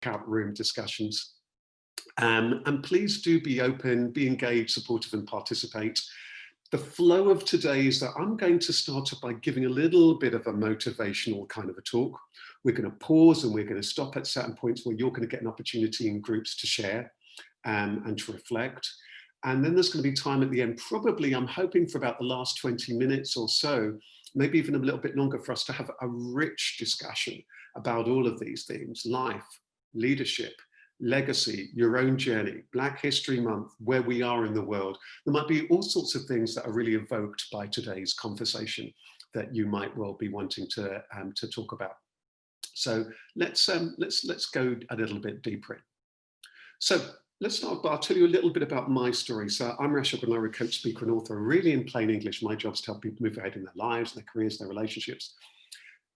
breakout room discussions. And please do be open, be engaged, supportive, and participate. The flow of today is that I'm going to start off by giving a little bit of a motivational kind of a talk. We're going to pause and we're going to stop at certain points where you're going to get an opportunity in groups to share and to reflect. And then there's going to be time at the end, probably I'm hoping for about the last 20 minutes or so, maybe even a little bit longer, for us to have a rich discussion about all of these themes: life, leadership, legacy, your own journey, Black History Month, where we are in the world. There might be all sorts of things that are really evoked by today's conversation that you might well be wanting to talk about. So let's go a little bit deeper in. So let's start by, I'll tell you a little bit about my story. So I'm Rasheed Ogunlaru, coach, speaker, and author. Really, in plain English, my job is to help people move ahead in their lives, their careers, their relationships.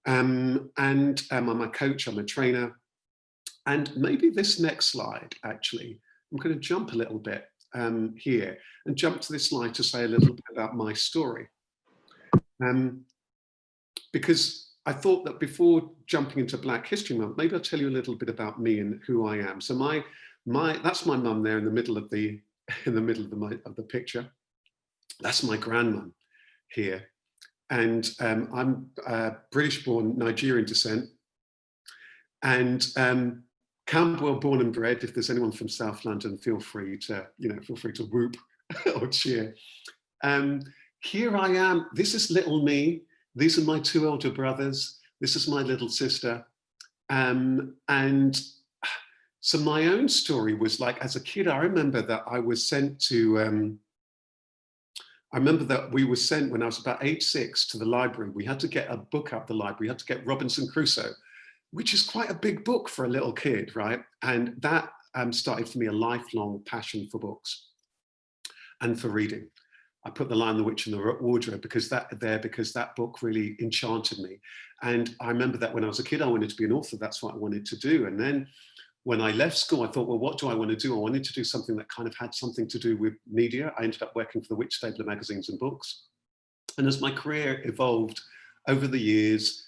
I'm a coach, I'm a trainer. And maybe this next slide, actually, I'm going to jump a little bit here and jump to this slide to say a little bit about my story. Because I thought that before jumping into Black History Month, maybe I'll tell you a little bit about me and who I am. So that's my mum there in the middle of the picture. That's my grandmum here, and I'm British-born, Nigerian descent, and Camberwell born and bred. If there's anyone from South London, feel free to whoop or cheer. Here I am. This is little me. These are my two elder brothers. This is my little sister. And so my own story was like, as a kid, I remember that I was sent to, I remember that we were sent when I was about age 6 to the library. We had to get a book out of the library. We had to get Robinson Crusoe, which is quite a big book for a little kid, right? And that started for me a lifelong passion for books and for reading. I put The Lion, the Witch and the Wardrobe because that book really enchanted me. And I remember that when I was a kid, I wanted to be an author. That's what I wanted to do. And then when I left school, I thought, well, what do I want to do? I wanted to do something that kind of had something to do with media. I ended up working for the Witch Stabler magazines and books. And as my career evolved over the years,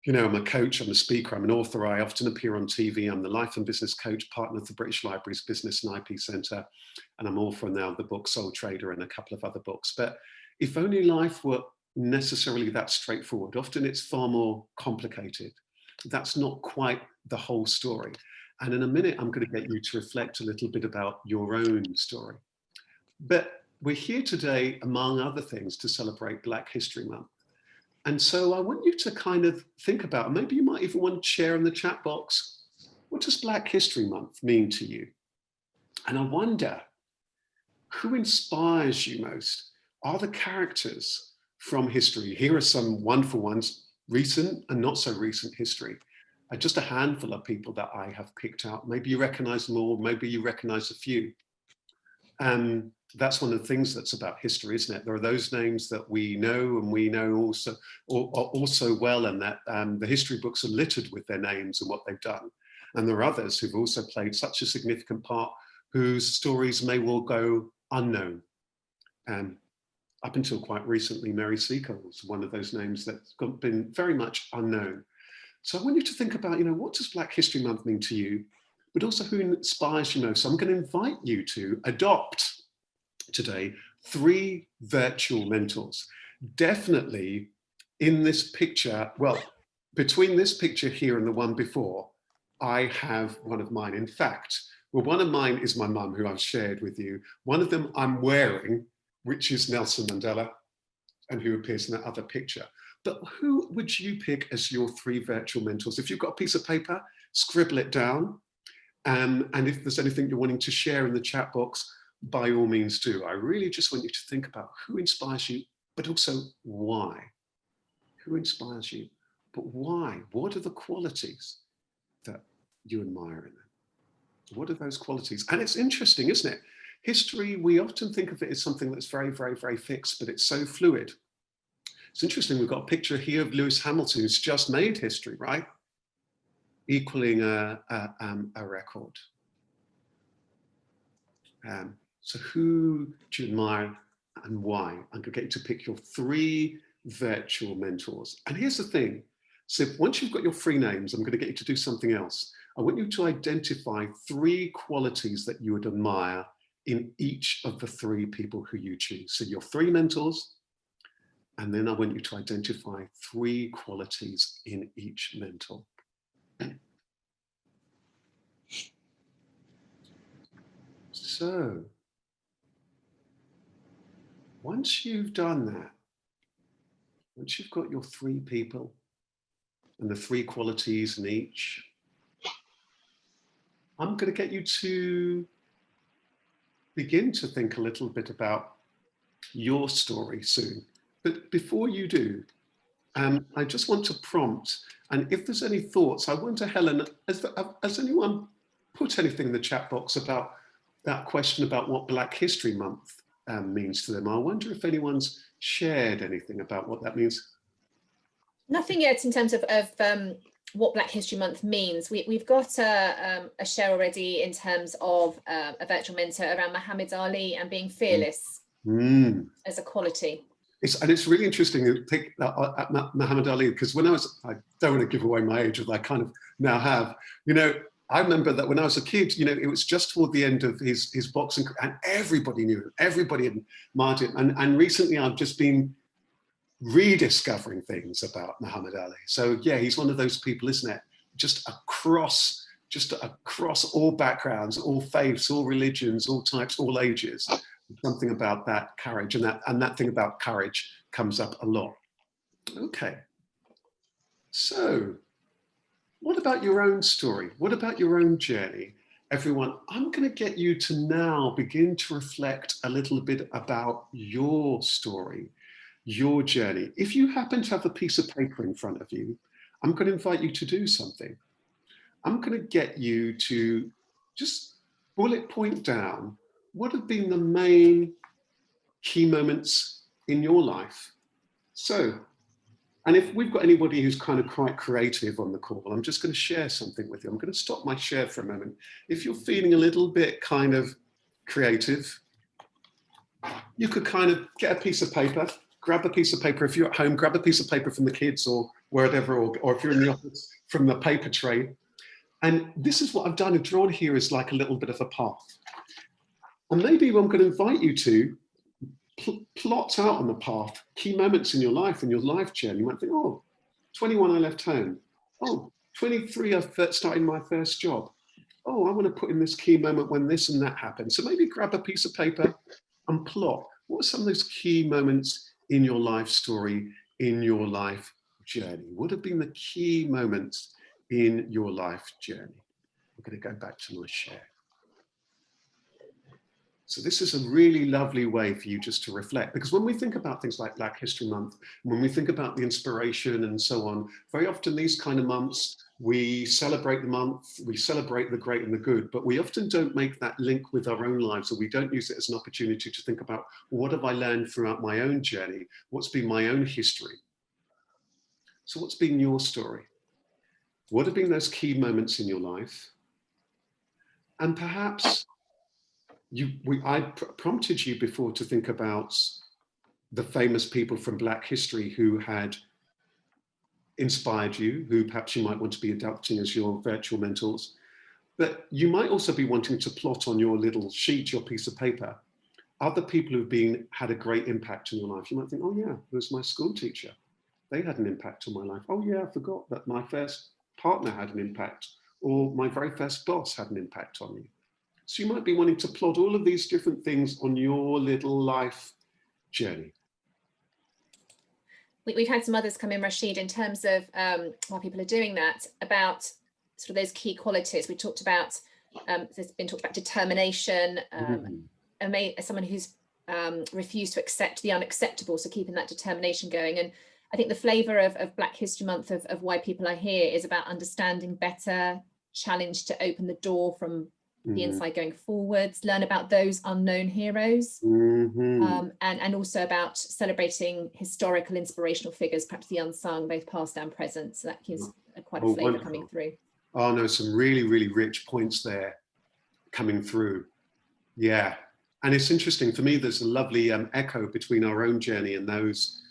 you know, I'm a coach, I'm a speaker, I'm an author. I often appear on TV. I'm the life and business coach, partner of the British Library's Business and IP Centre. And I'm author now of the book Soul Trader and a couple of other books. But if only life were necessarily that straightforward. Often it's far more complicated. That's not quite the whole story. And in a minute, I'm going to get you to reflect a little bit about your own story. But we're here today, among other things, to celebrate Black History Month. And so I want you to kind of think about, maybe you might even want to share in the chat box, what does Black History Month mean to you? And I wonder, who inspires you most? Are the characters from history? Here are some wonderful ones, recent and not so recent history. Just a handful of people that I have picked out. Maybe you recognize them all, maybe you recognize a few. That's one of the things that's about history, isn't it? There are those names that we know, and we know also well, and that the history books are littered with their names and what they've done. And there are others who've also played such a significant part, whose stories may well go unknown. Up until quite recently, Mary Seacole was one of those names that's been very much unknown. So I want you to think about, you know, what does Black History Month mean to you, but also who inspires you most? So I'm going to invite you to adopt today 3 virtual mentors. Definitely in this picture, well, between this picture here and the one before, I have one of mine. In fact, well, one of mine is my mum, who I've shared with you. One of them I'm wearing, which is Nelson Mandela, and who appears in that other picture. But who would you pick as your 3 virtual mentors? If you've got a piece of paper, scribble it down. And if there's anything you're wanting to share in the chat box, by all means do. I really just want you to think about who inspires you, but also why. Who inspires you, but why? What are the qualities that you admire in them? What are those qualities? And it's interesting, isn't it? History, we often think of it as something that's very, very, very fixed, but it's so fluid. It's interesting, we've got a picture here of Lewis Hamilton, who's just made history, right? Equaling a record. So who do you admire and why? I'm going to get you to pick your 3 virtual mentors. And here's the thing. So once you've got your 3 names, I'm going to get you to do something else. I want you to identify 3 qualities that you would admire in each of the 3 people who you choose. So your 3 mentors, and then I want you to identify 3 qualities in each mentor. So once you've done that, once you've got your 3 people and the 3 qualities in each, I'm going to get you to begin to think a little bit about your story soon. But before you do, I just want to prompt, and if there's any thoughts, I wonder, Helen, has anyone put anything in the chat box about that question about what Black History Month means to them? I wonder if anyone's shared anything about what that means. Nothing yet in terms of what Black History Month means. We've got a share already in terms of a virtual mentor around Muhammad Ali and being fearless as a quality. It's really interesting to think at Muhammad Ali, because when I don't want to give away my age, as I kind of now have, you know, I remember that when I was a kid, you know, it was just toward the end of his boxing, and everybody knew him, everybody admired him. And recently I've just been rediscovering things about Muhammad Ali. So yeah, he's one of those people, isn't it? Just across all backgrounds, all faiths, all religions, all types, all ages. Something about that courage, and that thing about courage comes up a lot. Okay. So what about your own story? What about your own journey? Everyone, I'm going to get you to now begin to reflect a little bit about your story, your journey. If you happen to have a piece of paper in front of you, I'm going to invite you to do something. I'm going to get you to just bullet point down what have been the main key moments in your life. So, and if we've got anybody who's kind of quite creative on the call, I'm just going to share something with you. I'm going to stop my share for a moment. If you're feeling a little bit kind of creative, you could kind of get a piece of paper, grab a piece of paper. If you're at home, grab a piece of paper from the kids or wherever, or if you're in the office, from the paper tray. And this is what I've done. I've drawn here is like a little bit of a path. And maybe I'm going to invite you to plot out on the path key moments in your life and your life journey. You might think, oh, 21, I left home. Oh, 23, I started my first job. Oh, I want to put in this key moment when this and that happened. So maybe grab a piece of paper and plot. What are some of those key moments in your life story, in your life journey? What have been the key moments in your life journey? I'm going to go back to my share. So this is a really lovely way for you just to reflect, because when we think about things like Black History Month, when we think about the inspiration and so on, very often these kind of months, we celebrate the month, we celebrate the great and the good, but we often don't make that link with our own lives, or we don't use it as an opportunity to think about, well, what have I learned throughout my own journey? What's been my own history? So what's been your story? What have been those key moments in your life? And perhaps I prompted you before to think about the famous people from Black history who had inspired you, who perhaps you might want to be adopting as your virtual mentors. But you might also be wanting to plot on your little sheet, your piece of paper, other people who've had a great impact in your life. You might think, oh yeah, it was my school teacher. They had an impact on my life. Oh yeah, I forgot that my first partner had an impact, or my very first boss had an impact on me. So you might be wanting to plot all of these different things on your little life journey. We've had some others come in, Rasheed, in terms of while people are doing that, about sort of those key qualities. We talked about, there's been talked about determination, someone who's refused to accept the unacceptable, so keeping that determination going. And I think the flavour of Black History Month, of why people are here, is about understanding better, challenge to open the door from the inside going forwards, learn about those unknown heroes, and also about celebrating historical inspirational figures, perhaps the unsung, both past and present. So that gives quite a flavour coming through. Oh no, some really, really rich points there coming through. Yeah, and it's interesting for me, there's a lovely echo between our own journey and those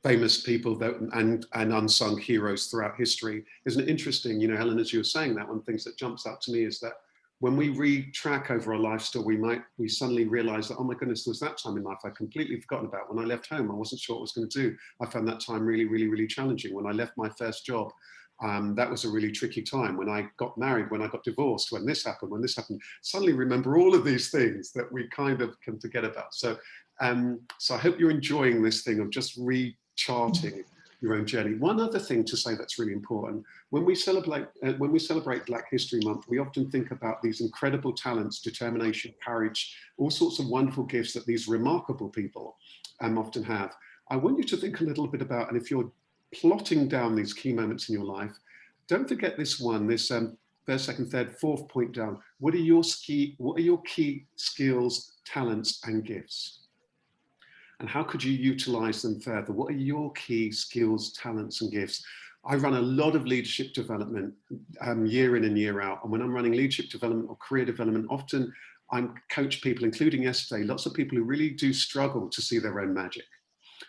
famous people that, and unsung heroes throughout history. Isn't it interesting? You know, Helen, as you were saying that, one of the things that jumps out to me is that when we read track over our life story, we suddenly realize that, oh my goodness, there was that time in life I'd completely forgotten about. When I left home, I wasn't sure what I was going to do. I found that time really, really, really challenging. When I left my first job, that was a really tricky time. When I got married, when I got divorced, when this happened, suddenly remember all of these things that we kind of can forget about. So, so I hope you're enjoying this thing of just recharting your own journey. One other thing to say that's really important, when we celebrate Black History Month, we often think about these incredible talents, determination, courage, all sorts of wonderful gifts that these remarkable people often have. I want you to think a little bit about, and if you're plotting down these key moments in your life, don't forget this one, this first, second, third, fourth point down. What are your key skills, talents, and gifts? And how could you utilize them further? What are your key skills, talents, and gifts? I run a lot of leadership development year in and year out. And when I'm running leadership development or career development, often I coach people, including yesterday, lots of people who really do struggle to see their own magic.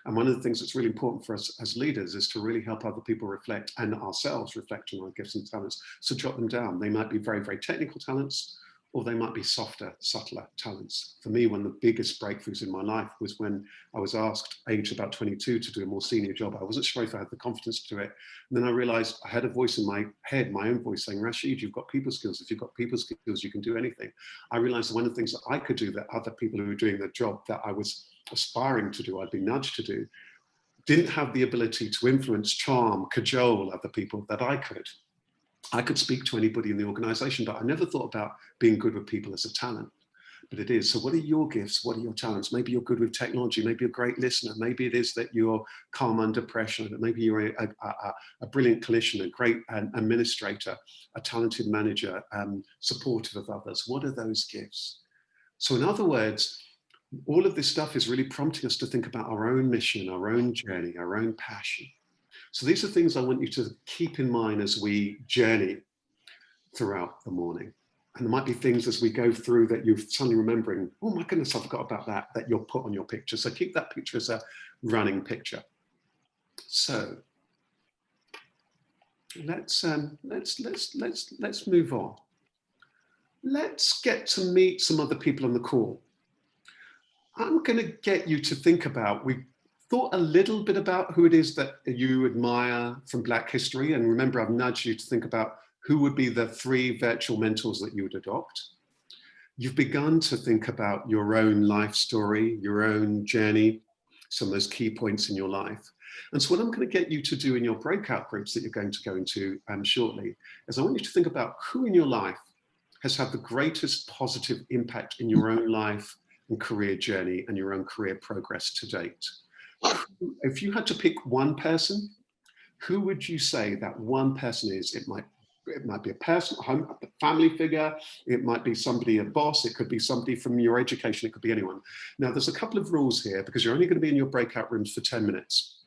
And one of the things that's really important for us as leaders is to really help other people reflect and ourselves reflect on our gifts and talents. So jot them down. They might be very, very technical talents, or they might be softer, subtler talents. For me, one of the biggest breakthroughs in my life was when I was asked, aged about 22, to do a more senior job. I wasn't sure if I had the confidence to do it. And then I realized I had a voice in my head, my own voice saying, Rasheed, you've got people skills. If you've got people skills, you can do anything. I realized that one of the things that I could do that other people who were doing the job that I was aspiring to do, I'd been nudged to do, didn't have the ability to influence, charm, cajole other people that I could. I could speak to anybody in the organization, but I never thought about being good with people as a talent. But it is. So what are your gifts? What are your talents? Maybe you're good with technology. Maybe you're a great listener. Maybe it is that you're calm under pressure. Maybe you're a brilliant clinician, a great administrator, a talented manager, supportive of others. What are those gifts? So in other words, all of this stuff is really prompting us to think about our own mission, our own journey, our own passion. So these are things I want you to keep in mind as we journey throughout the morning. And there might be things as we go through that you're suddenly remembering, oh my goodness, I forgot about that, that you'll put on your picture. So keep that picture as a running picture. So let's move on. Let's get to meet some other people on the call. I'm going to get you to think about, we thought a little bit about who it is that you admire from Black history. And remember, I've nudged you to think about who would be the 3 virtual mentors that you would adopt. You've begun to think about your own life story, your own journey, some of those key points in your life. And so what I'm going to get you to do in your breakout groups that you're going to go into shortly is I want you to think about who in your life has had the greatest positive impact in your own life and career journey and your own career progress to date. If you had to pick one person, who would you say that one person is? It might be a person, a family figure, it might be somebody, a boss, it could be somebody from your education, it could be anyone. Now, there's a couple of rules here because you're only going to be in your breakout rooms for 10 minutes.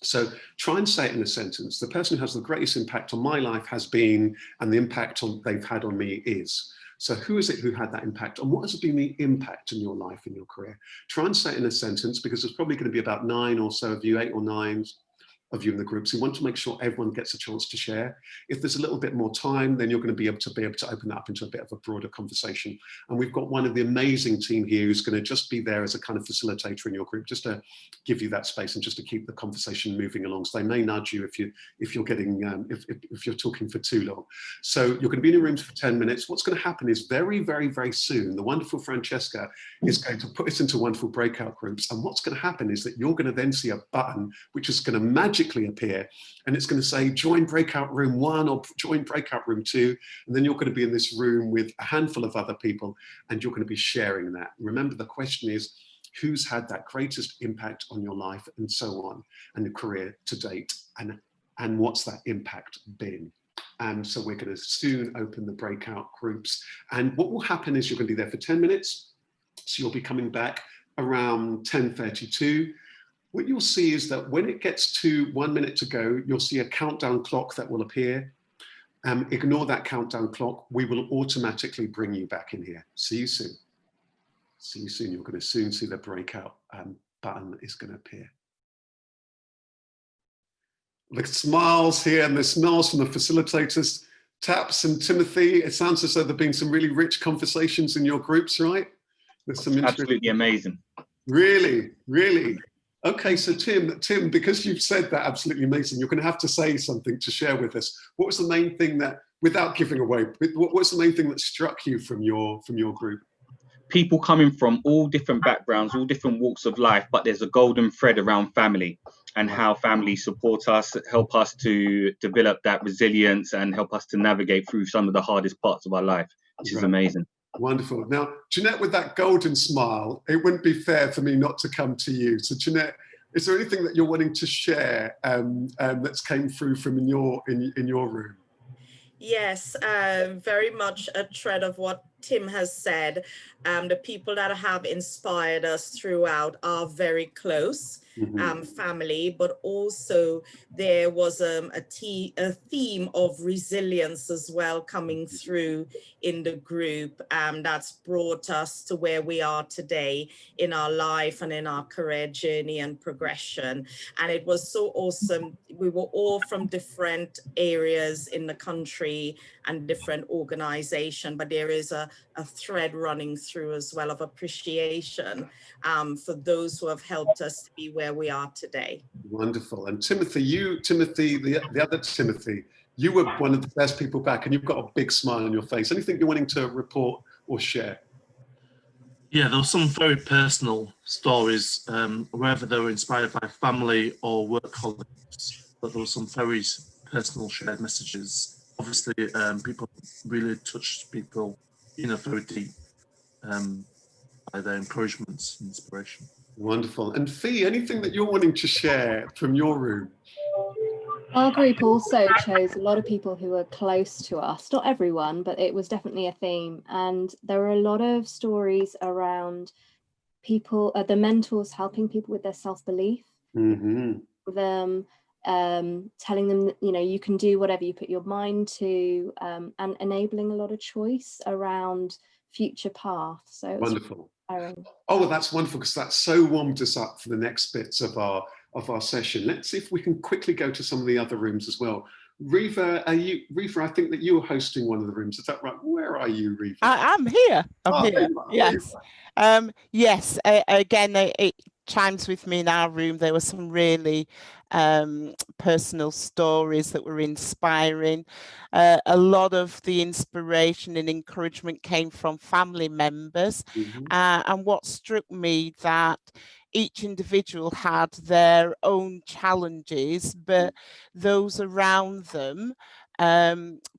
So try and say it in a sentence. The person who has the greatest impact on my life has been, and the impact they've had on me is. So who is it who had that impact, and what has been the impact in your life, in your career? Try and say it in a sentence, because there's probably going to be about 9 or so of you, 8 or 9 of you in the groups. We want to make sure everyone gets a chance to share. If there's a little bit more time, then you're going to be able to open that up into a bit of a broader conversation. And we've got one of the amazing team here who's going to just be there as a kind of facilitator in your group, just to give you that space and just to keep the conversation moving along. So they may nudge you if you're talking for too long. So you're going to be in your rooms for 10 minutes. What's going to happen is very, very, very soon, the wonderful Francesca is going to put us into wonderful breakout groups. And what's going to happen is that you're going to then see a button which is going to magically appear, and it's going to say join breakout room 1 or join breakout room 2, and then you're going to be in this room with a handful of other people and you're going to be sharing that. Remember, the question is who's had that greatest impact on your life and so on, and your career to date, and what's that impact been. And so we're going to soon open the breakout groups, and what will happen is you're going to be there for 10 minutes, so you'll be coming back around 10:32. What you'll see is that when it gets to 1 minute to go, you'll see a countdown clock that will appear. Ignore that countdown clock. We will automatically bring you back in here. See you soon. See you soon. You're going to soon see the breakout button is going to appear. The smiles here and the smiles from the facilitators. Taps and Timothy, it sounds as though there have been some really rich conversations in your groups, right? There's some Absolutely amazing. Really, really. Okay, so Tim, because you've said that absolutely amazing, you're going to have to say something to share with us. What was the main thing that, without giving away, what was the main thing that struck you from your group? People coming from all different backgrounds, all different walks of life, but there's a golden thread around family and how family support us, help us to develop that resilience and help us to navigate through some of the hardest parts of our life, which is amazing. Wonderful. Now, Jeanette, with that golden smile, it wouldn't be fair for me not to come to you. So, Jeanette, is there anything that you're wanting to share that's came through from in your room? Yes, very much a thread of what Tim has said. The people that have inspired us throughout are very close. Family, but also there was a theme of resilience as well coming through in the group, that's brought us to where we are today in our life and in our career journey and progression. And it was so awesome. We were all from different areas in the country and different organization, but there is a thread running through as well of appreciation for those who have helped us to be where we are today. Wonderful. And Timothy, the other Timothy, you were one of the best people back, and you've got a big smile on your face. Anything you're wanting to report or share? Yeah, there were some very personal stories, whether they were inspired by family or work colleagues, but there were some very personal shared messages. Obviously, people really touched people, very deep by their encouragements and inspiration. Wonderful. And Fee, anything that you're wanting to share from your room? Our group also chose a lot of people who were close to us, not everyone, but it was definitely a theme. And there were a lot of stories around people, the mentors helping people with their self-belief, them telling them, you can do whatever you put your mind to, and enabling a lot of choice around future paths. So it was wonderful. Inspiring. Oh, well, that's wonderful, because that's so warmed us up for the next bits of our session. Let's see if we can quickly go to some of the other rooms as well. Reva, Reva, I think that you were hosting one of the rooms. Is that right? Where are you, Reva? I'm here. I'm here. Yes. Yes. Again, it chimes with me in our room. There were some really personal stories that were inspiring. A lot of the inspiration and encouragement came from family members. And what struck me that each individual had their own challenges, but those around them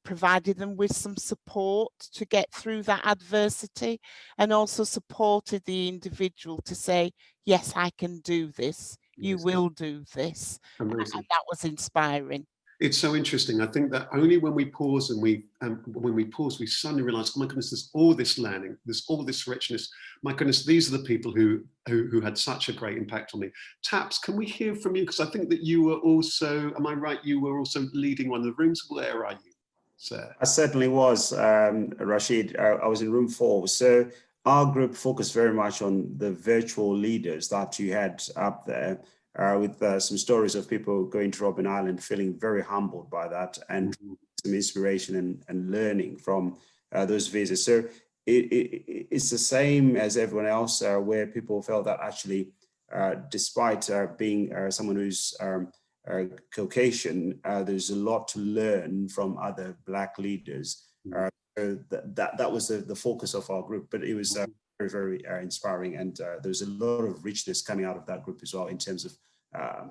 provided them with some support to get through that adversity, and also supported the individual to say, yes, I can do this. You will do this. Amazing. And that was inspiring. It's so interesting. I think that only when we pause and we suddenly realize, oh my goodness, there's all this learning, there's all this richness. My goodness, these are the people who had such a great impact on me. Taps, can we hear from you? Because I think that you were also, am I right? You were also leading one of the rooms. Where are you, sir? I certainly was, Rasheed. I was in room 4. So our group focused very much on the virtual leaders that you had up there. With some stories of people going to Robben Island, feeling very humbled by that, and some inspiration and learning from those visits. So it's the same as everyone else, where people felt that actually, despite being someone who's Caucasian, there's a lot to learn from other Black leaders. So that was the focus of our group, but it was very, very inspiring, and there's a lot of richness coming out of that group as well in terms of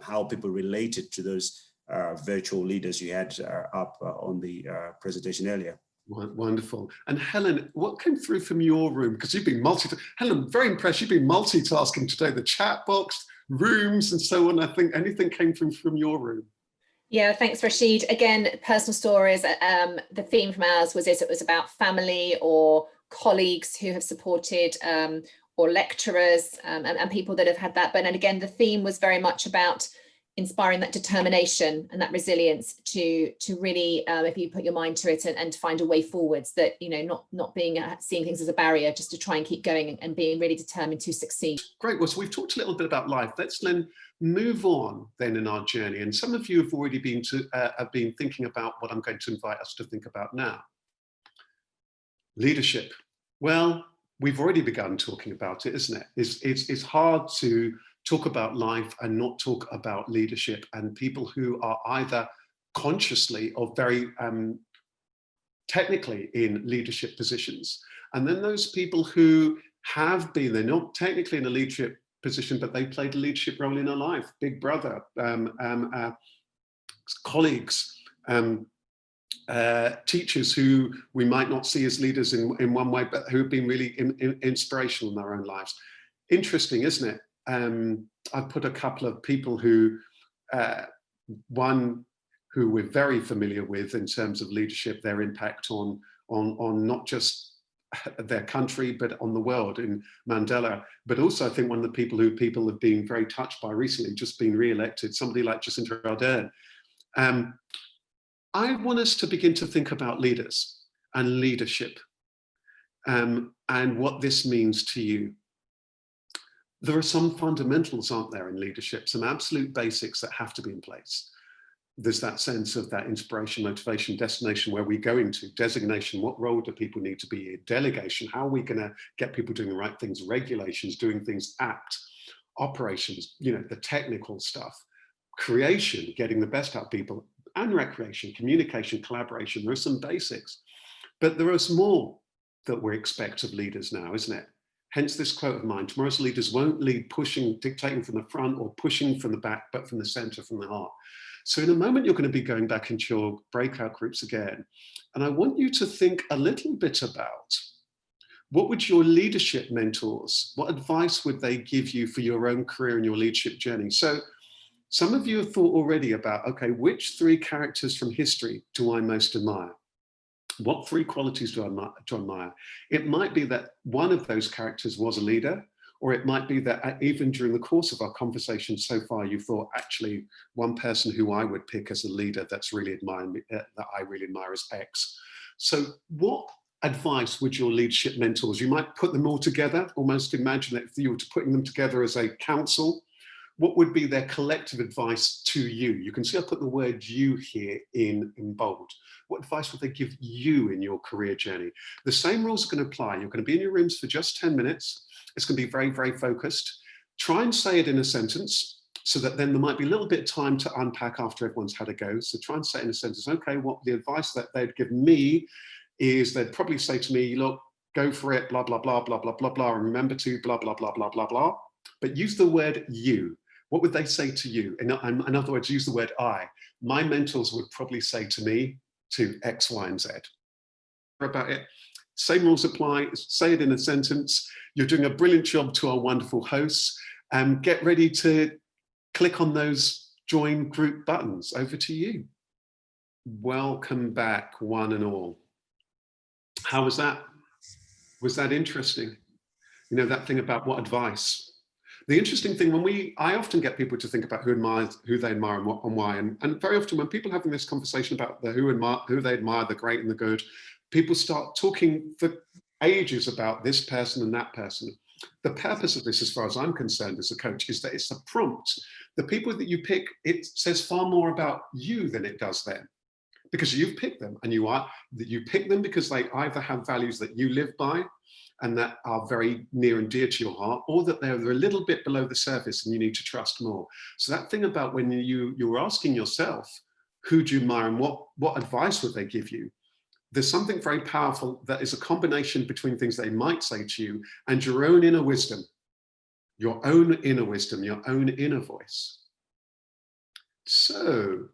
how people related to those virtual leaders you had up on the presentation earlier. Wonderful. And Helen, what came through from your room? Because you've been Helen, very impressed. You've been multitasking today, the chat box, rooms, and so on. I think anything came from your room. Yeah, thanks, Rasheed. Again, personal stories. The theme from ours was it was about family or colleagues who have supported, or lecturers and people that have had that. But then again, the theme was very much about inspiring that determination and that resilience to really, if you put your mind to it, and to find a way forwards, that, you know, not being seeing things as a barrier, just to try and keep going and being really determined to succeed. Great. Well, so we've talked a little bit about life. Let's then move on then in our journey. And some of you have already been thinking about what I'm going to invite us to think about now. Leadership. Well, we've already begun talking about it, isn't it? It's hard to talk about life and not talk about leadership, and people who are either consciously or very technically in leadership positions. And then those people who have been, they're not technically in a leadership position, but they played a leadership role in our life, big brother, colleagues, teachers who we might not see as leaders in one way, but who have been really inspirational in their own lives. Interesting, isn't it? I've put a couple of people who, one who we're very familiar with in terms of leadership, their impact on not just their country, but on the world, in Mandela. But also I think one of the people who people have been very touched by recently, just been re-elected, somebody like Jacinta Ardern. I want us to begin to think about leaders and leadership, and what this means to you. There are some fundamentals, aren't there, in leadership, some absolute basics that have to be in place. There's that sense of that inspiration, motivation, destination, where we go into, designation, what role do people need to be in, delegation, how are we going to get people doing the right things, regulations, doing things apt, operations, you know, the technical stuff, creation, getting the best out of people, and recreation, communication, collaboration. There are some basics, but there is more that we expect of leaders now, isn't it? Hence this quote of mine: tomorrow's leaders won't lead pushing, dictating from the front or pushing from the back, but from the center, from the heart. So in a moment, you're going to be going back into your breakout groups again. And I want you to think a little bit about, what would your leadership mentors, what advice would they give you for your own career and your leadership journey? So some of you have thought already about, okay, which 3 characters from history do I most admire? What 3 qualities do I admire? It might be that one of those characters was a leader, or it might be that even during the course of our conversation so far, you thought, actually, one person who I would pick as a leader that's really that I really admire is X. So what advice would your leadership mentors, you might put them all together, almost imagine that if you were putting them together as a council, what would be their collective advice to you? You can see I put the word you here in bold. What advice would they give you in your career journey? The same rules are going to apply. You're going to be in your rooms for just 10 minutes. It's going to be very, very focused. Try and say it in a sentence, so that then there might be a little bit of time to unpack after everyone's had a go. So try and say it in a sentence. Okay, what the advice that they'd give me is, they'd probably say to me, look, go for it, blah, blah, blah, blah, blah, blah, blah, and remember to blah, blah, blah, blah, blah, blah. But use the word you. What would they say to you? In other words, use the word I. My mentors would probably say to me, to X, Y, and Z. About it. Same rules apply. Say it in a sentence. You're doing a brilliant job to our wonderful hosts. Get ready to click on those join group buttons. Over to you. Welcome back, one and all. How was that? Was that interesting? You know, that thing about what advice? The interesting thing, I often get people to think about who they admire and what and why. And very often when people are having this conversation about who they admire, the great and the good, people start talking for ages about this person and that person. The purpose of this, as far as I'm concerned as a coach, is that it's a prompt. The people that you pick, it says far more about you than it does them, because you've picked them, and you pick them because they either have values that you live by and that are very near and dear to your heart, or that they're a little bit below the surface and you need to trust more. So that thing about when you're asking yourself, who do you admire and what advice would they give you? There's something very powerful that is a combination between things they might say to you and your own inner wisdom, your own inner wisdom, your own inner voice. So,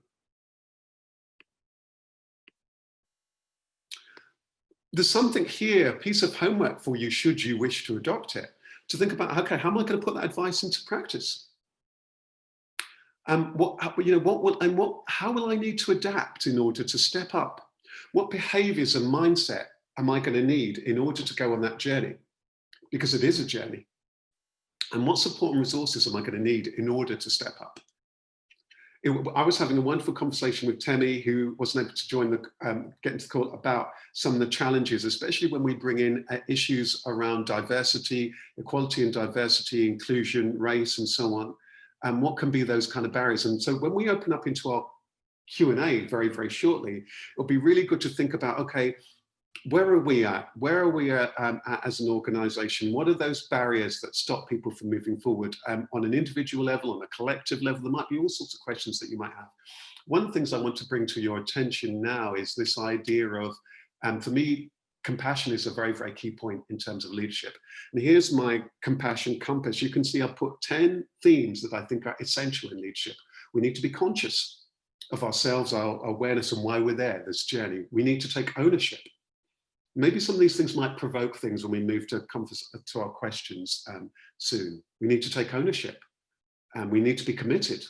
there's something here, a piece of homework for you, should you wish to adopt it, to think about, okay, how am I going to put that advice into practice? How will I need to adapt in order to step up? What behaviors and mindset am I going to need in order to go on that journey? Because it is a journey. And what support and resources am I going to need in order to step up? I was having a wonderful conversation with Temi, who wasn't able to join the get into the call, about some of the challenges, especially when we bring in issues around diversity, equality and diversity, inclusion, race, and so on, and what can be those kind of barriers. And so when we open up into our Q&A very, very shortly, it'll be really good to think about, okay, where are we at? Where are we at as an organization? What are those barriers that stop people from moving forward on an individual level, on a collective level? There might be all sorts of questions that you might have. One of the things I want to bring to your attention now is this idea of, for me, compassion is a very, very key point in terms of leadership. And here's my compassion compass. You can see I've put 10 themes that I think are essential in leadership. We need to be conscious of ourselves, our awareness, and why we're there, this journey. We need to take ownership. Maybe some of these things might provoke things when we move to our questions soon. We need to take ownership, and we need to be committed.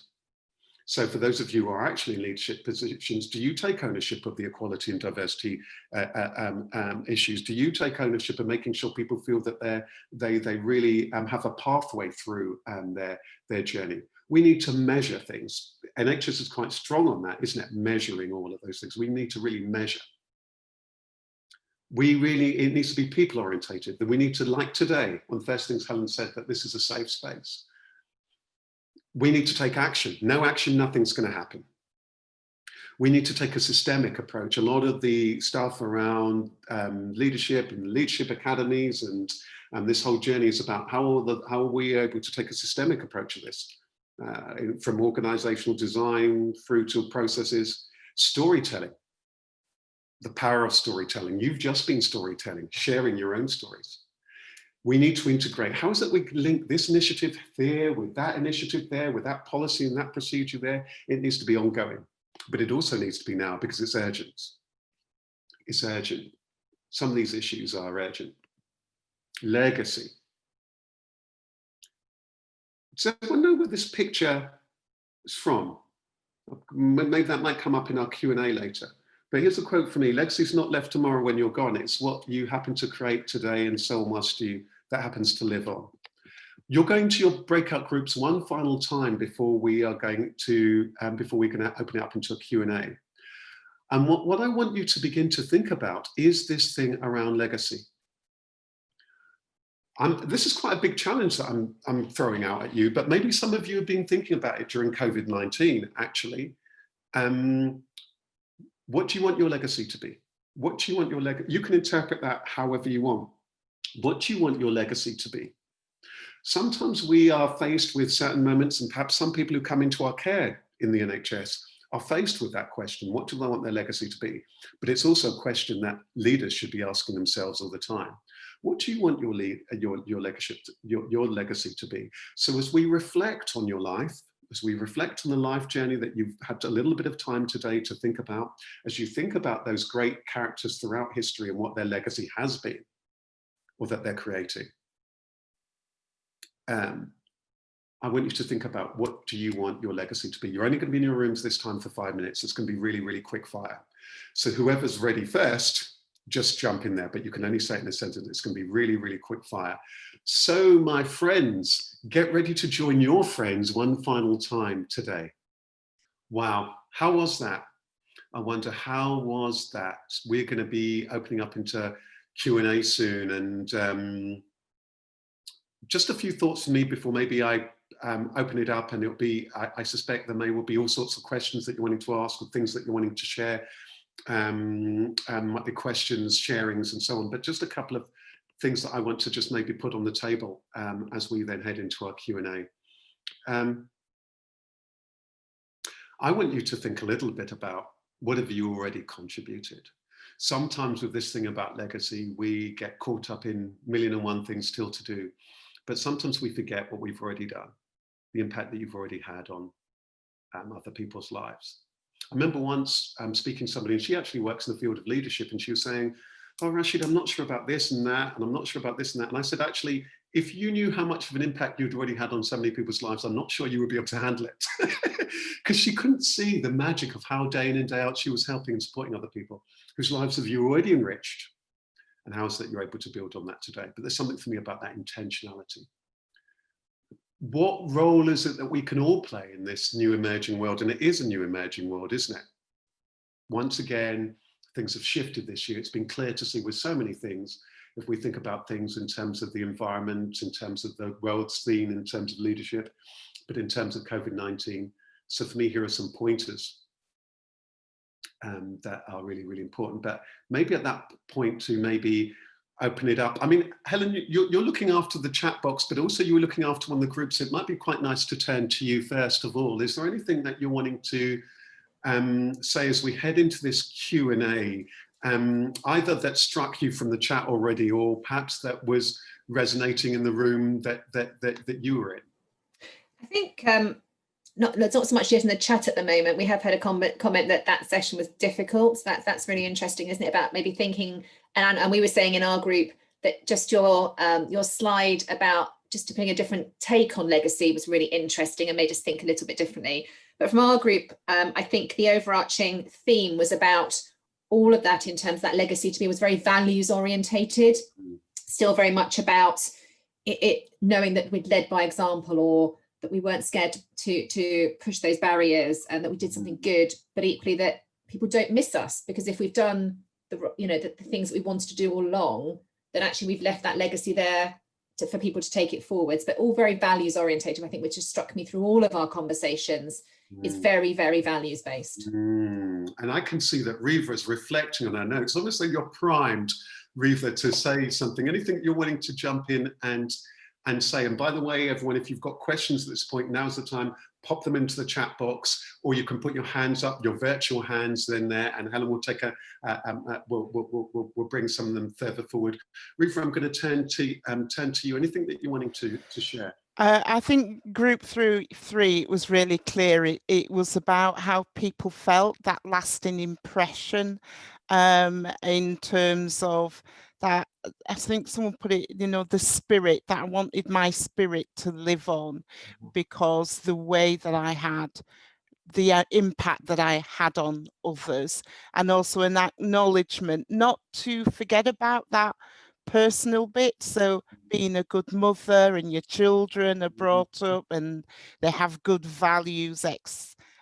So for those of you who are actually in leadership positions, do you take ownership of the equality and diversity issues? Do you take ownership of making sure people feel that they really have a pathway through their journey? We need to measure things. NHS is quite strong on that, isn't it? Measuring all of those things. We need to really measure. It needs to be people orientated, that we need to, like today, one of the first things Helen said, that this is a safe space. We need to take action. No action, nothing's going to happen. We need to take a systemic approach. A lot of the stuff around leadership and leadership academies and this whole journey is about how are we able to take a systemic approach to this, from organizational design through to processes, storytelling. The power of storytelling. You've just been storytelling, sharing your own stories. We need to integrate. How is it we link this initiative there with that initiative there, with that policy and that procedure there? It needs to be ongoing, but it also needs to be now because it's urgent. It's urgent. Some of these issues are urgent. Legacy. Does everyone know where this picture is from? Maybe that might come up in our Q&A later. But here's a quote from me: legacy is not left tomorrow when you're gone. It's what you happen to create today, and so must you. That happens to live on. You're going to your breakout groups one final time before we are going to, before we can open it up into a Q&A. And what I want you to begin to think about is this thing around legacy. This is quite a big challenge that I'm throwing out at you, but maybe some of you have been thinking about it during COVID-19, actually. What do you want your legacy to be? What do you want your legacy? You can interpret that however you want. What do you want your legacy to be? Sometimes we are faced with certain moments, and perhaps some people who come into our care in the NHS are faced with that question. What do they want their legacy to be? But it's also a question that leaders should be asking themselves all the time. What do you want your legacy to be? So as we reflect on your life, as we reflect on the life journey that you've had a little bit of time today to think about, as you think about those great characters throughout history and what their legacy has been, or that they're creating, I want you to think about, what do you want your legacy to be? You're only going to be in your rooms this time for 5 minutes. It's going to be really, really quick fire. So whoever's ready first, just jump in there, but you can only say it in a sentence. It's going to be really, really quick fire. So my friends, get ready to join your friends one final time today. Wow, how was that? I wonder, how was that? We're going to be opening up into Q&A soon, and just a few thoughts from me before maybe I open it up, and it'll be, I suspect there may well be all sorts of questions that you're wanting to ask, or things that you're wanting to share. Might be questions, sharings, and so on, but just a couple of things that I want to just maybe put on the table as we then head into our Q&A. I want you to think a little bit about, what have you already contributed? Sometimes with this thing about legacy, we get caught up in 1,000,001 things still to do, but sometimes we forget what we've already done, the impact that you've already had on other people's lives. I remember once speaking to somebody, and she actually works in the field of leadership, and she was saying, oh, Rasheed, I'm not sure about this and that, and I'm not sure about this and that. And I said, actually, if you knew how much of an impact you'd already had on so many people's lives, I'm not sure you would be able to handle it. Because she couldn't see the magic of how day in and day out she was helping and supporting other people whose lives have you already enriched. And how is that you're able to build on that today? But there's something for me about that intentionality. what role is it that we can all play in this new emerging world? And it is a new emerging world, isn't it? Once again, things have shifted this year. It's been clear to see with so many things, if we think about things in terms of the environment, in terms of the world scene, in terms of leadership, but in terms of COVID-19. So for me, here are some pointers that are really, really important. But maybe at that point to maybe open it up. I mean, Helen, you're looking after the chat box, but also you were looking after one of the groups. It might be quite nice to turn to you first of all. Is there anything that you're wanting to say as we head into this Q&A, either that struck you from the chat already, or perhaps that was resonating in the room that you were in? I think there's not so much yet in the chat at the moment. We have had a comment that session was difficult. So that's really interesting, isn't it? About maybe thinking, and we were saying in our group that just your slide about just putting a different take on legacy was really interesting and made us think a little bit differently. But from our group, I think the overarching theme was about all of that in terms of that legacy to me was very values orientated, still very much about it knowing that we'd led by example, or that we weren't scared to push those barriers, and that we did something good, but equally that people don't miss us, because if we've done the things that we wanted to do all along, then actually we've left that legacy there for people to take it forwards. But all very values orientated, I think, which has struck me through all of our conversations, is very, very values based. And I can see that Riva is reflecting on her notes. Obviously you're primed, Riva, to say something, anything you're willing to jump in and say. And by the way, everyone, if you've got questions at this point, now's the time, pop them into the chat box, or you can put your hands up, your virtual hands in there, and Helen will take we'll bring some of them further forward. Riva, I'm going to turn to you. Anything that you're wanting to share? I think group 3 was really clear. It was about how people felt, that lasting impression, in terms of that. I think someone put it, the spirit, that I wanted my spirit to live on, because the way that I had, the impact that I had on others, and also an acknowledgement not to forget about that personal bit. So being a good mother, and your children are brought up and they have good values,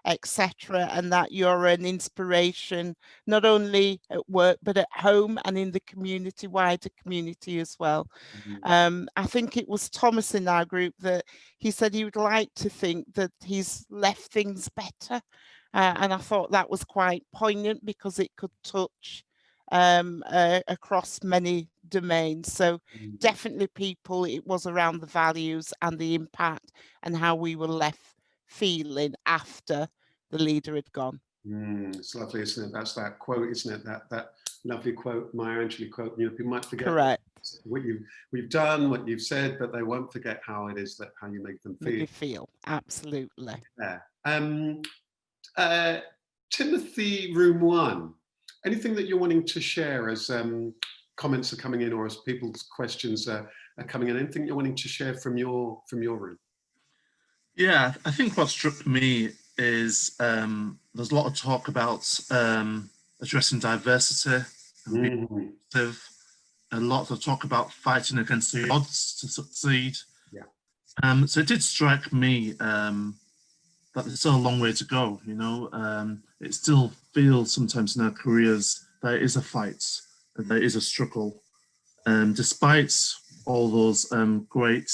etc., and that you're an inspiration not only at work but at home and in the community, wider community as well. I think it was Thomas in our group that he said he would like to think that he's left things better, and I thought that was quite poignant, because it could touch across many domains. So definitely people, it was around the values and the impact and how we were left feeling after the leader had gone. It's lovely, isn't it? That's that quote, isn't it? That lovely quote, Maya Angelou quote. People might forget what we've done, what you've said, but they won't forget how it is, how you make them feel. Absolutely. Yeah. Timothy, room 1. Anything that you're wanting to share as comments are coming in, or as people's questions are coming in? Anything you're wanting to share from your room? Yeah, I think what struck me is there's a lot of talk about addressing diversity, a lot of talk about fighting against the odds to succeed. Yeah. So it did strike me that there's still a long way to go. It still feels sometimes in our careers there is a fight, there is a struggle, despite all those great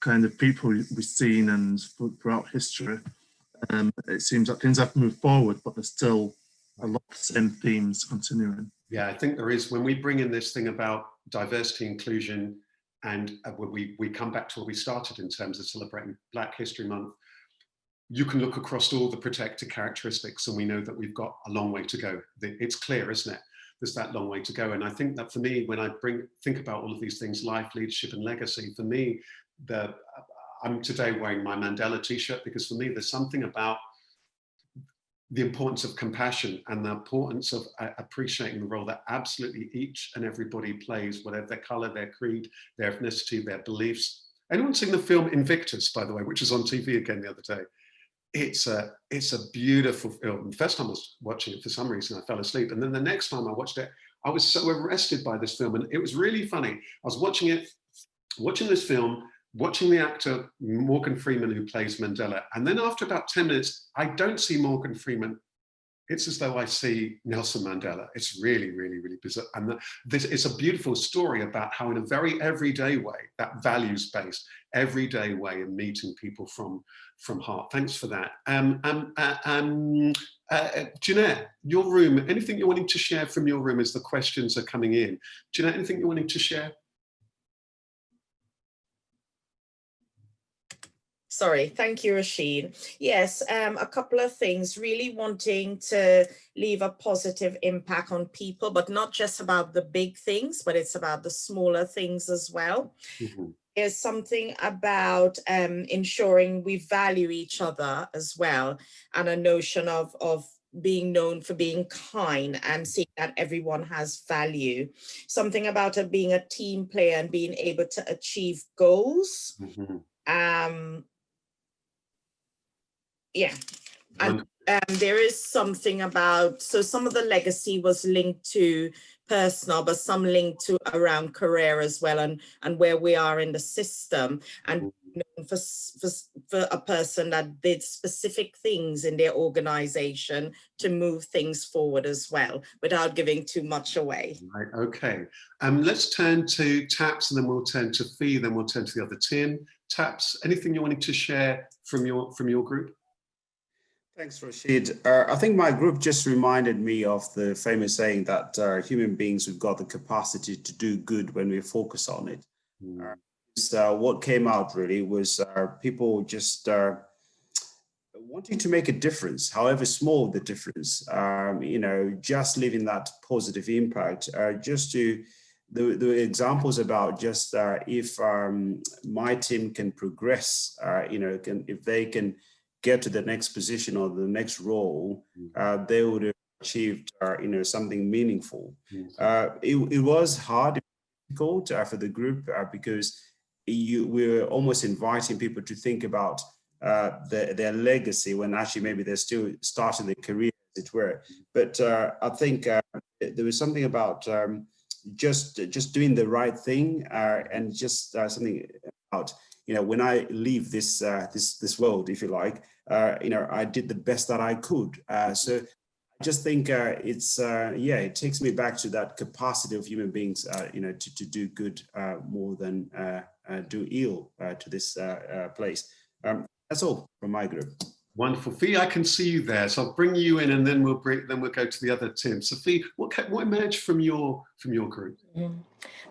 kind of people we've seen and throughout history. It seems that things have moved forward, but there's still a lot of the same themes continuing. Yeah, I think there is. When we bring in this thing about diversity, inclusion, and we come back to where we started in terms of celebrating Black History Month, you can look across all the protected characteristics, and we know that we've got a long way to go. It's clear, isn't it? There's that long way to go. And I think that for me, when I think about all of these things, life, leadership, and legacy, for me, I'm today wearing my Mandela t-shirt, because for me, there's something about the importance of compassion and the importance of appreciating the role that absolutely each and everybody plays, whatever their color, their creed, their ethnicity, their beliefs. Anyone seen the film Invictus, by the way, which was on TV again the other day? It's a beautiful film. The first time I was watching it, for some reason, I fell asleep. And then the next time I watched it, I was so arrested by this film. And it was really funny. I was watching this film, watching the actor Morgan Freeman who plays Mandela, and then after about 10 minutes, I don't see Morgan Freeman. It's as though I see Nelson Mandela. It's really, really, really bizarre. And this is a beautiful story about how in a very everyday way, that values-based, everyday way of meeting people from heart. Thanks for that. Jeanette, your room, anything you're wanting to share from your room as the questions are coming in? Jeanette, anything you're wanting to share? Sorry, thank you, Rasheed. Yes, a couple of things, really wanting to leave a positive impact on people, but not just about the big things, but it's about the smaller things as well. There's something about ensuring we value each other as well, and a notion of being known for being kind and seeing that everyone has value. Something about it being a team player and being able to achieve goals. Yeah, and there is something about, so some of the legacy was linked to personal, but some linked to around career as well, and where we are in the system, and for a person that did specific things in their organization to move things forward as well, without giving too much away. Right, okay. Let's turn to Taps, and then we'll turn to Fee, then we'll turn to the other Tim. Taps, anything you wanted to share from your group? Thanks, Rasheed. I think my group just reminded me of the famous saying that human beings, we've got the capacity to do good when we focus on it. So what came out really was people just wanting to make a difference, however small the difference, you know, just leaving that positive impact, just to the examples about just if my team can progress, you know, if they can get to the next position or the next role, they would have achieved, you know, something meaningful. It was hard, difficult for the group because we're almost inviting people to think about their legacy when actually maybe they're still starting their career, as it were. But I think there was something about just doing the right thing and just something about, you know, when I leave this this world, if you like, you know, I did the best that I could. So I just think it's yeah, it takes me back to that capacity of human beings, you know, to do good more than do ill to this place. That's all from my group. Wonderful, Fee. I can see you there, so I'll bring you in, and then we'll go to the other Tim. So, Fee, what emerged from your group?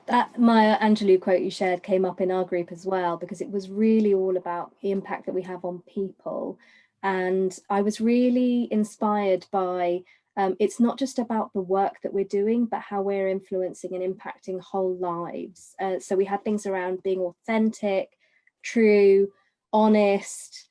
That Maya Angelou quote you shared came up in our group as well, because it was really all about the impact that we have on people. And I was really inspired by it's not just about the work that we're doing, but how we're influencing and impacting whole lives. So we had things around being authentic, true, honest,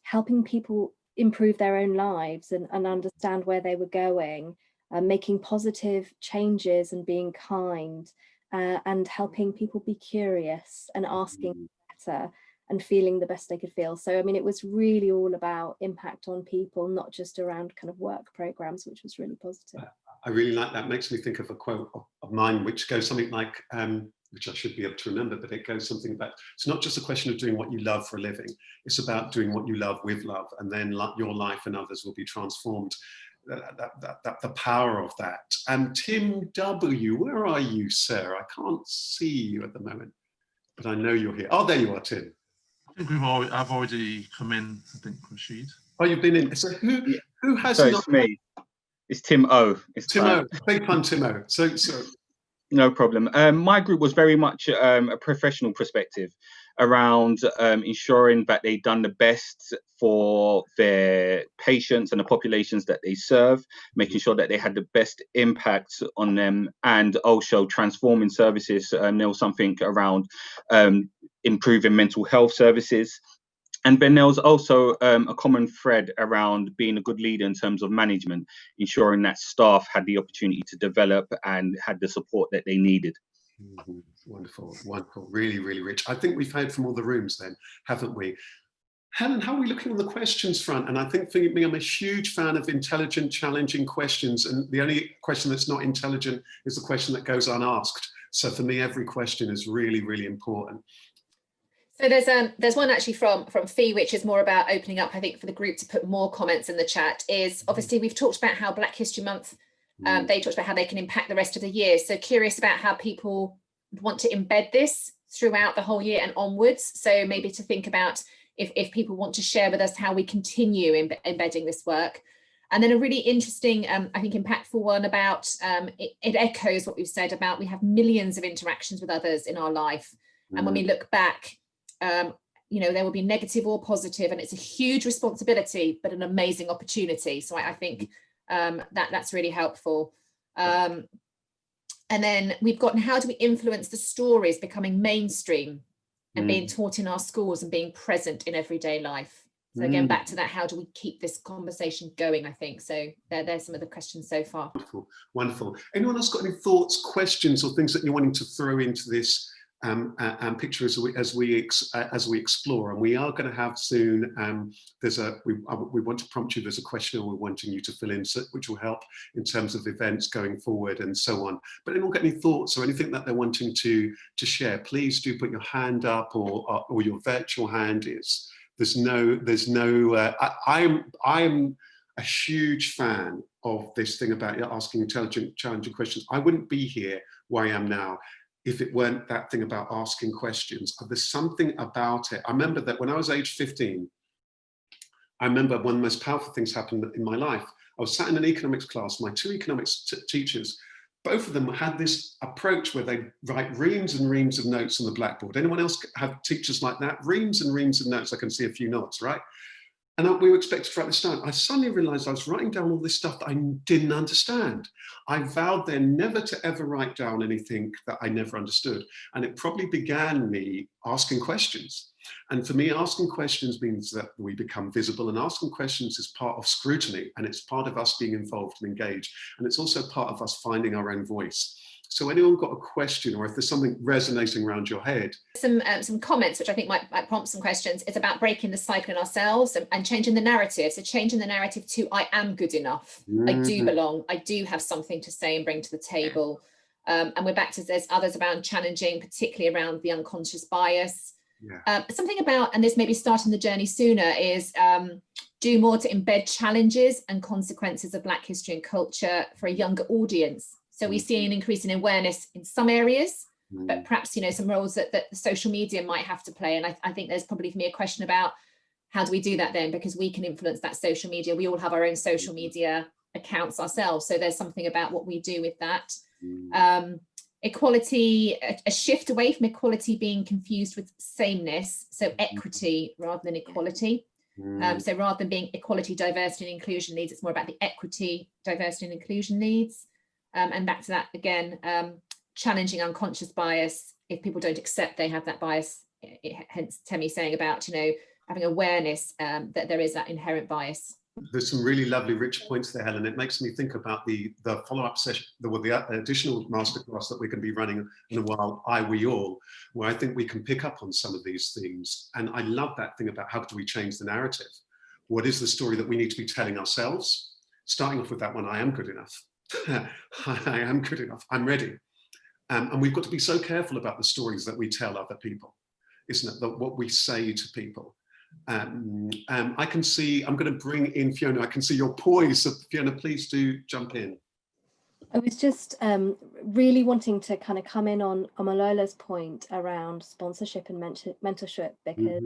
helping people improve their own lives and understand where they were going, making positive changes and being kind, and helping people be curious and asking better and feeling the best they could feel. So, I mean, it was really all about impact on people, not just around kind of work programs, which was really positive. I really like that. Makes me think of a quote of mine, which goes something like, which I should be able to remember, but it goes something about, it's not just a question of doing what you love for a living, it's about doing what you love with love, and then your life and others will be transformed. The power of that. Tim W, where are you, sir? I can't see you at the moment, but I know you're here. Oh, there you are, Tim. I think I've already come in, I think, Rasheed. Oh, you've been in. So who has so not? It's me. It's Tim O. It's Tim O. Big pun, Tim O. So no problem. My group was very much a professional perspective around ensuring that they've done the best for their patients and the populations that they serve, making sure that they had the best impact on them, and also transforming services. There was something around improving mental health services. And then there was also a common thread around being a good leader in terms of management, ensuring that staff had the opportunity to develop and had the support that they needed. Wonderful, wonderful, really, really rich. I think we've heard from all the rooms then, haven't we? Helen, how are we looking on the questions front? And I think for me, I'm a huge fan of intelligent, challenging questions. And the only question that's not intelligent is the question that goes unasked. So for me, every question is really, really important. So there's one actually from Fee, which is more about opening up, I think, for the group to put more comments in the chat. Is obviously we've talked about how Black History Month, they talked about how they can impact the rest of the year. So curious about how people want to embed this throughout the whole year and onwards. So maybe to think about if people want to share with us how we continue embedding this work. And then a really interesting, I think, impactful one about, it echoes what we've said about we have millions of interactions with others in our life. And when we look back, you know, there will be negative or positive, and it's a huge responsibility, but an amazing opportunity. So I think that's really helpful. And then we've gotten, how do we influence the stories becoming mainstream and being taught in our schools and being present in everyday life? So again, back to that, how do we keep this conversation going, I think. So there's some of the questions so far. Wonderful, wonderful. Anyone else got any thoughts, questions, or things that you're wanting to throw into this picture as we explore? And we are going to have soon, we want to prompt you, there's a question we're wanting you to fill in, which will help in terms of events going forward and so on. But anyone got any thoughts or anything that they're wanting to share? Please do put your hand up, or your virtual hand is. I am a huge fan of this thing about asking intelligent, challenging questions. I wouldn't be here where I am now if it weren't that thing about asking questions. There's something about it. I remember that when I was age 15, I remember one of the most powerful things happened in my life. I was sat in an economics class. My two economics teachers, both of them had this approach where they write reams and reams of notes on the blackboard. Anyone else have teachers like that? Reams and reams of notes. I can see a few nods, right? And we were expected to write this down. I suddenly realized I was writing down all this stuff that I didn't understand. I vowed then never to ever write down anything that I never understood. And it probably began me asking questions. And for me, asking questions means that we become visible, and asking questions is part of scrutiny, and it's part of us being involved and engaged. And it's also part of us finding our own voice. So anyone got a question, or if there's something resonating around your head? Some comments, which I think might prompt some questions. It's about breaking the cycle in ourselves and changing the narrative. So changing the narrative to, I am good enough. I do belong. I do have something to say and bring to the table. And we're back to, there's others around challenging, particularly around the unconscious bias. Yeah. Something about, and this may be starting the journey sooner, is do more to embed challenges and consequences of Black history and culture for a younger audience. So we see an increase in awareness in some areas, but perhaps, you know, some roles that social media might have to play. And I think there's probably for me a question about how do we do that then, because we can influence that social media. We all have our own social media accounts ourselves. So there's something about what we do with that. Equality, a shift away from equality being confused with sameness. So equity rather than equality. So rather than being equality, diversity and inclusion needs, it's more about the equity, diversity and inclusion needs. And back to that again, challenging unconscious bias. If people don't accept they have that bias, hence Temi saying about, you know, having awareness that there is that inherent bias. There's some really lovely, rich points there, Helen. It makes me think about the follow-up session, the additional masterclass that we're going to be running in a while, We All, where I think we can pick up on some of these themes. And I love that thing about how do we change the narrative? What is the story that we need to be telling ourselves? Starting off with that one, I am good enough. I am good enough. I'm ready. And we've got to be so careful about the stories that we tell other people, isn't it? That what we say to people. I can see, I'm going to bring in Fiona. I can see your poise. So Fiona, please do jump in. I was just really wanting to kind of come in on Omalola's point around sponsorship and mentorship, because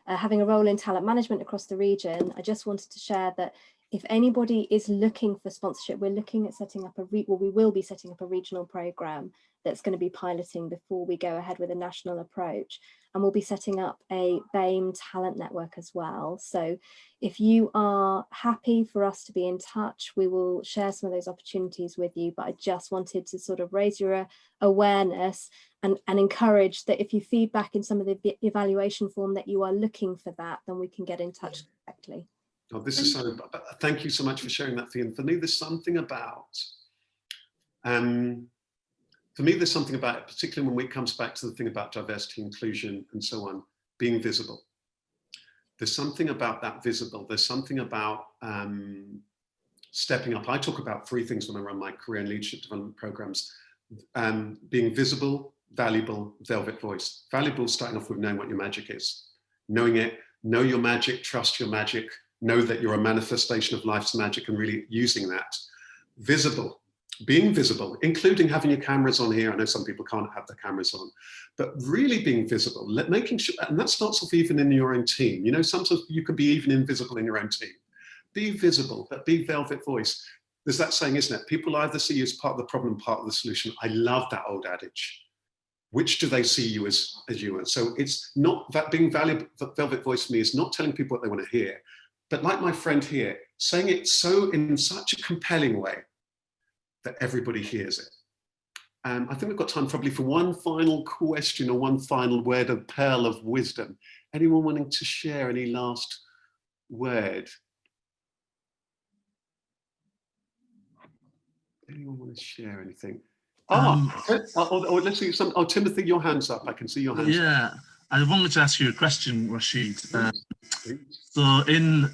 having a role in talent management across the region, I just wanted to share that if anybody is looking for sponsorship, we're looking at setting up we will be setting up a regional program that's going to be piloting before we go ahead with a national approach. And we'll be setting up a BAME talent network as well. So if you are happy for us to be in touch, we will share some of those opportunities with you. But I just wanted to sort of raise your awareness and encourage that if you feedback in some of the evaluation form that you are looking for that, then we can get in touch directly. Oh, this is so, thank you so much for sharing that, Fiona. For me, there's something about, particularly when it comes back to the thing about diversity, inclusion, and so on, being visible. There's something about that visible. There's something about stepping up. I talk about 3 things when I run my career and leadership development programs. Being visible, valuable velvet voice. Valuable starting off with knowing what your magic is. Knowing it, know your magic, trust your magic, know that you're a manifestation of life's magic and really using that. Visible, being visible, including having your cameras on here. I know some people can't have the cameras on, but really being visible, making sure, and that starts off even in your own team. You know, sometimes you could be even invisible in your own team. Be visible, but be velvet voice. There's that saying, isn't it? People either see you as part of the problem, part of the solution. I love that old adage. Which do they see you as you are? So it's not that being valuable, velvet voice for me is not telling people what they want to hear, but like my friend here, saying it so in such a compelling way that everybody hears it. I think we've got time probably for one final question or one final word of pearl of wisdom. Anyone wanting to share any last word? Anyone want to share anything? Let's see some. Oh, Timothy, your hand's up. I can see your hands. Yeah, I wanted to ask you a question, Rasheed. So in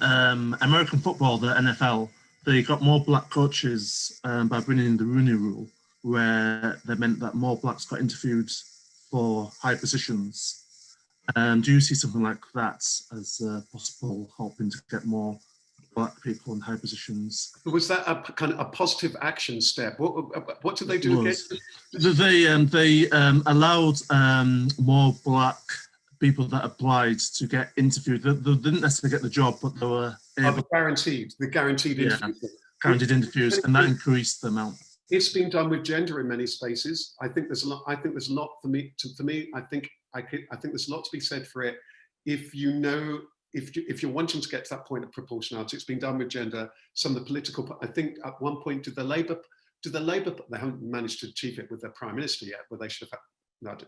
American football, the NFL, they got more black coaches by bringing in the Rooney Rule, where they meant that more blacks got interviewed for high positions. Do you see something like that as possible, hoping to get more black people in high positions? Was that a kind of a positive action step? What did they do again? They allowed more black people that applied to get interviewed. They didn't necessarily get the job, but they were able. The guaranteed interviews. Guaranteed interviews, and that increased the amount. It's been done with gender in many spaces. I think there's a lot. I think there's a lot for me. I think there's a lot to be said for it. If you know. If you're wanting to get to that point of proportionality, it's been done with gender. Some of the political, I think at one point, did the Labour, they haven't managed to achieve it with their Prime Minister yet, but they should have had,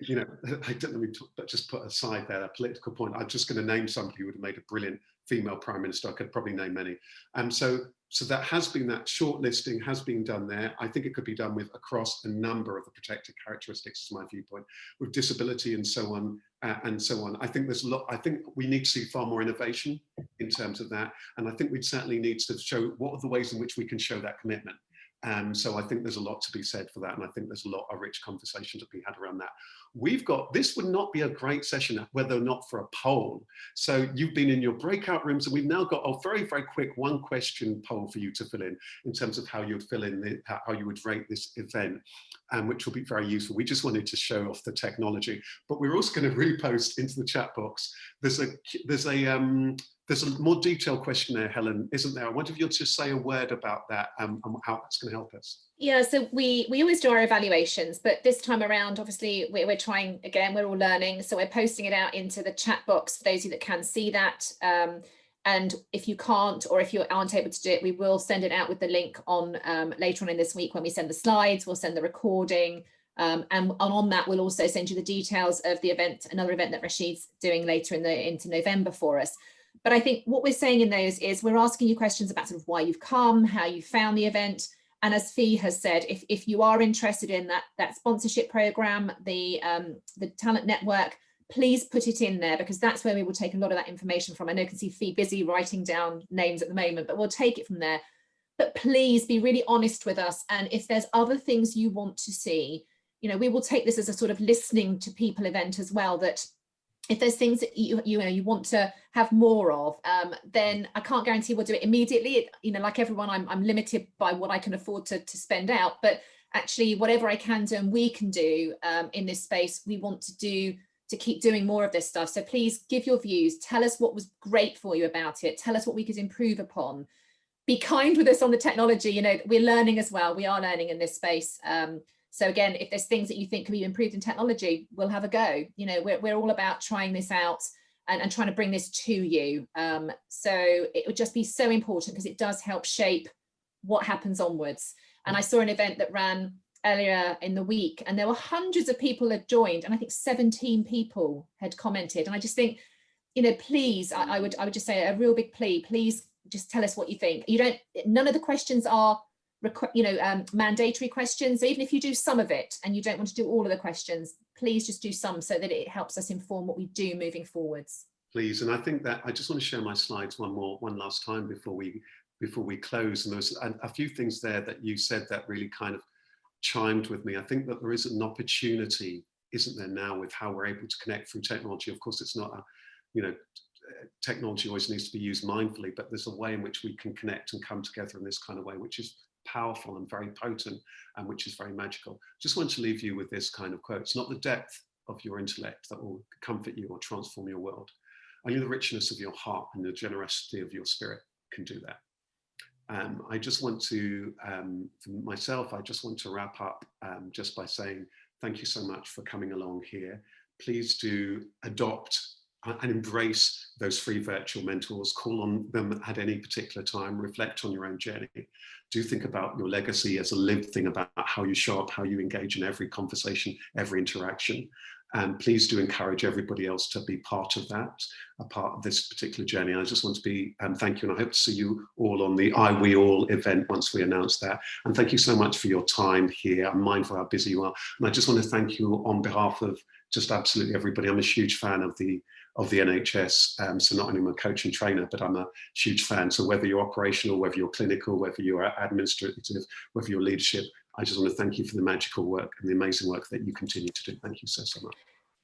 you know, I don't know, but just put aside there, a political point. I'm just going to name somebody who would have made a brilliant female Prime Minister. I could probably name many. So that has been, that shortlisting has been done there. I think it could be done with across a number of the protected characteristics, is my viewpoint, with disability and so on. I think there's a lot. I think we need to see far more innovation in terms of that, and I think we certainly need to show what are the ways in which we can show that commitment. So I think there's a lot to be said for that, and I think there's a lot of rich conversations to be had around that. This would not be a great session whether or not for a poll. So you've been in your breakout rooms, and we've now got a very, very quick one question poll for you to fill in terms of how you'd fill in how you would rate this event, which will be very useful. We just wanted to show off the technology, but we're also going to repost into the chat box. There's a more detailed question there, Helen, isn't there? I wonder if you'll just say a word about that and how that's going to help us. Yeah, so we always do our evaluations, but this time around, obviously, we're trying, again, we're all learning. So we're posting it out into the chat box for those of you that can see that. And if you can't, or if you aren't able to do it, we will send it out with the link on later on in this week when we send the slides, we'll send the recording. And on that, we'll also send you the details of the event, another event that Rasheed's doing later into November for us. But I think what we're saying in those is we're asking you questions about sort of why you've come, how you found the event. And as Fee has said, if you are interested in that sponsorship program, the talent network, please put it in there, because that's where we will take a lot of that information from. I know you can see Fee busy writing down names at the moment, but we'll take it from there. But please be really honest with us. And if there's other things you want to see, you know, we will take this as a sort of listening to people event as well, that if there's things that you want to have more of, then I can't guarantee we'll do it immediately. You know, like everyone, I'm limited by what I can afford to spend out. But actually, whatever I can do and we can do in this space, we want to keep doing more of this stuff. So please give your views. Tell us what was great for you about it. Tell us what we could improve upon. Be kind with us on the technology. You know, we're learning as well. We are learning in this space. So again, if there's things that you think can be improved in technology, we'll have a go. You know, we're all about trying this out and trying to bring this to you. So it would just be so important, because it does help shape what happens onwards. And I saw an event that ran earlier in the week, and there were hundreds of people had joined, and I think 17 people had commented. And I just think, you know, please, I would just say a real big plea, please just tell us what you think. None of the questions are mandatory questions. So even if you do some of it and you don't want to do all of the questions, please just do some, so that it helps us inform what we do moving forwards. Please, and I think that I just want to share my slides one last time before we close. And there's a few things there that you said that really kind of chimed with me. I think that there is an opportunity, isn't there now, with how we're able to connect through technology. Of course, it's not a, you know, technology always needs to be used mindfully, but there's a way in which we can connect and come together in this kind of way, which is powerful and very potent, and which is very magical. Just want to leave you with this kind of quote. It's not the depth of your intellect that will comfort you or transform your world. Only the richness of your heart and the generosity of your spirit can do that. I just want to, for myself, I just want to wrap up just by saying thank you so much for coming along here. Please do adopt and embrace those free virtual mentors. Call on them at any particular time. Reflect on your own journey. Do think about your legacy as a lived thing, about how you show up, how you engage in every conversation, every interaction. And please do encourage everybody else to be part of that, a part of this particular journey. I just want to be, thank you, and I hope to see you all on the We All event once we announce that. And thank you so much for your time here. I'm mindful how busy you are. And I just want to thank you on behalf of just absolutely everybody. I'm a huge fan of the NHS. So not only am I a coach and trainer, but I'm a huge fan. So whether you're operational, whether you're clinical, whether you're administrative, whether you're leadership, I just want to thank you for the magical work and the amazing work that you continue to do. Thank you so much.